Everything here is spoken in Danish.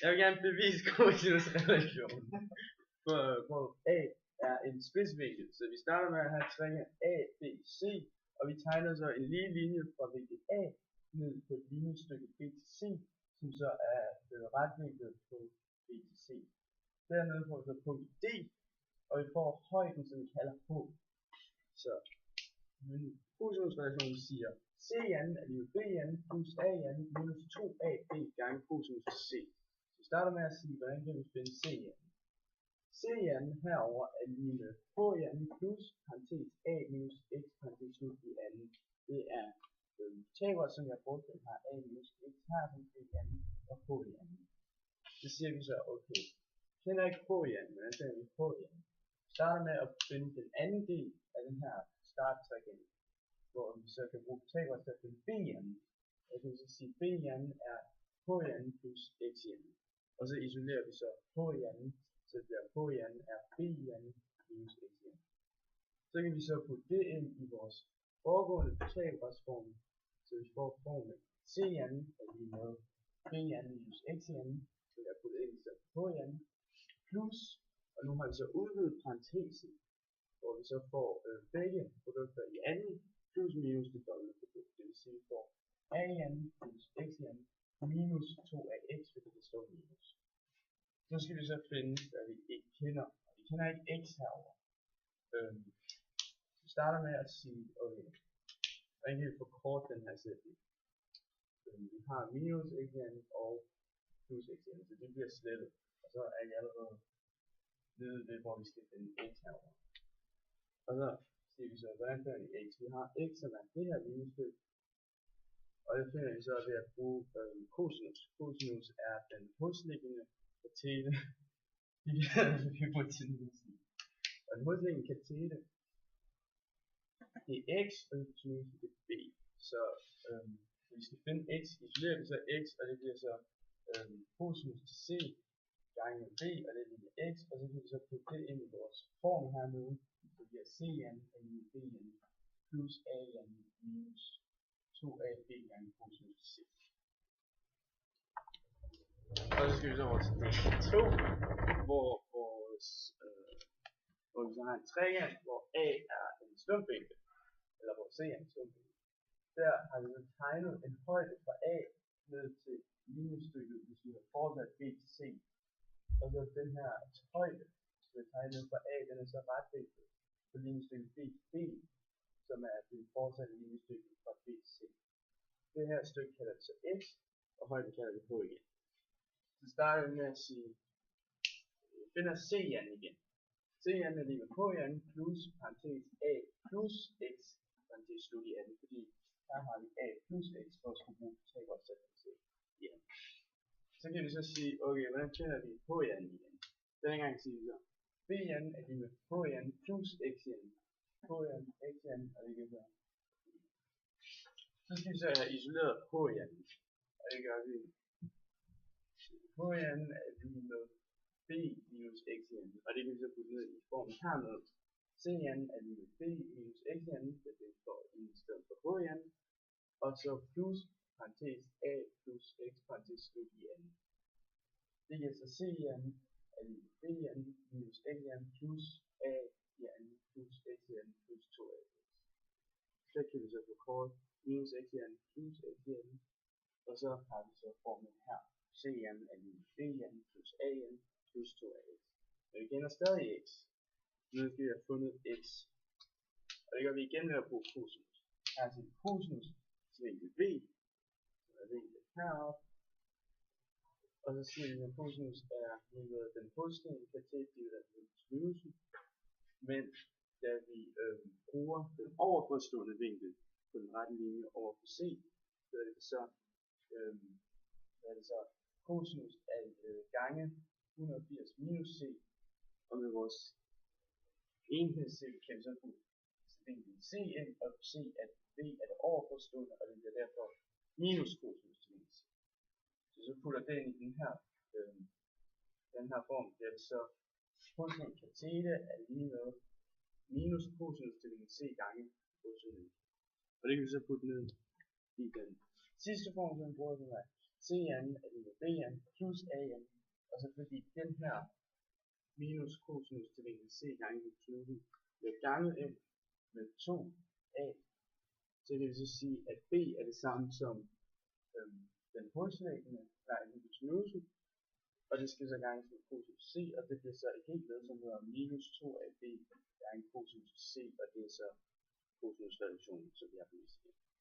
Jeg vil gerne bevise kosinusrelationen, hvor A er en spidsvinkel. Så vi starter med at have trekant ABC, og vi tegner så en lige linje fra vinkel A ned på et linjestykke B til C, som så er retvinklet på B til C. Dernede får vi så punkt D, og vi får højden, som vi kalder H. Så kosinusrelationen siger CN er lige BN plus AN minus 2AB gange kosinus C. Så vi starter med at sige, hvordan kan vi finde CN. CN herover er lige med HN plus parentes A minus x parentes slut i anden. Det er taber, som jeg brugte den her A minus x her som BN og H i anden. Så siger vi så, okay, vi kender ikke H i anden, men hvordan finder vi H i anden? Vi starter med at finde den anden del af den her starttrekant, hvor vi så kan bruge taber til at finde BN. Og så kan vi så sige, BN er HN plus XN. Og så isolerer vi så HN, så det bliver HN er BN minus XN. Så kan vi så putte det ind i vores foregående tabersform, så vi får formen CN er lige med BN minus XN, så jeg putter ind i stedet for HN, plus, og nu har vi så udvidet parentesen, hvor vi så får begge produkter i anden, plus minus det dobbelte produkt. Det vil sige, at vi får AN plus XN minus 2AX, fordi det står minus. Nu skal vi så finde, hvad vi ikke kender. Vi kender ikke x herovre. Vi starter med at sige, okay, hvordan kan vi forkorte den her sætning? Vi har minus xn og plus xn, så det bliver slettet. Og så er jeg allerede nede ved, hvor vi skal finde x herovre. Og så siger vi så, hvordan finder vi x? Vi har x, som er det her linjestykke. Og det finder vi så ved at bruge cosinus. Cosinus er den hosliggende katete i hypotenusen. Og den hosliggende katete, det er x, og hypotenusen det er b. Så vi skal finde x, isolerer vi så x, og det bliver så cosinus til c gange b, og det bliver x, og så kan vi så putte det ind i vores form hernede. Så det bliver cn er lige bn plus an minus 2ab gange cosinus til c. Og så skal vi så over til del 2, hvor vi så har en trekant, hvor A er en slumpvinkel, eller hvor C er en slumpvinkel. Der har vi så tegnet en højde fra A ned til linjestykket, hvis vi har fortsat B til C. Og så den her højde, som vi har tegnet fra A, den er så retvinklet på linjestykket B til B, som er det fortsatte linjestykke fra B til C. Det her stykke kalder vi så X, og højden kalder vi H igen. Så starter vi med at sige, vi finder CN igen. CN er lige med HN plus parentes A plus X parentes slut i anden, fordi her har vi A plus X for at skulle bruge tabersætning til igen. Så kan vi så sige, okay, hvordan finder vi HN igen? Denne gang siger vi så, BN er lige med HN plus XN. HN, XN, og det kan så. Så skal vi så have isoleret HN, og det gør vi. HN er lige med B minus XN, og det kan vi så putte ned i formen hernede. CN er lige med B minus XN, så det står i stedet for HN, og så plus parentes A plus X parentes slut i anden. Det giver så CN er lige med BN minus XN plus A i anden plus XN plus 2AX. Så kan vi så forkorte minus XN plus XN, og så har vi så formen her. CN er lige med BN plus AN plus 2AX. Men vi kender stadig X. Nu skal vi have fundet X. Og det gør vi igen ved at bruge cosinus. Her er til cosinus til vinkel B, som er vinkel heroppe. Og så siger vi, at cosinus er den hosliggende katet divideret med hypotenusen. Men da vi bruger den overforstående vinkel på den rette linje over for C, så er det så cosinus af gange 180 minus c, og med vores enhedscelle kan vi så bruge vinklen c ind, og c at v er det overforstående, og det bliver derfor minus cosinus til vinkel c. Så putter det ind i den her form, det er så cosinus katete er lige med minus cosinus til vinkel c gange cosinus. Og det kan vi så putte ned i den sidste form, som vi bruger, som er CN er lige med BN plus AN og så fordi den her minus cosinus til vinkel c gange hypotenusen bliver ganget ind med 2a, så det vil så sige, at b er det samme som den huslæggende, der er hypotenusen, og det skal så ganges med cosinus c, og det bliver så et helt led, som hedder minus 2ab gange cosinus c, og det er så cosinusreduktionen, som vi har bevist her.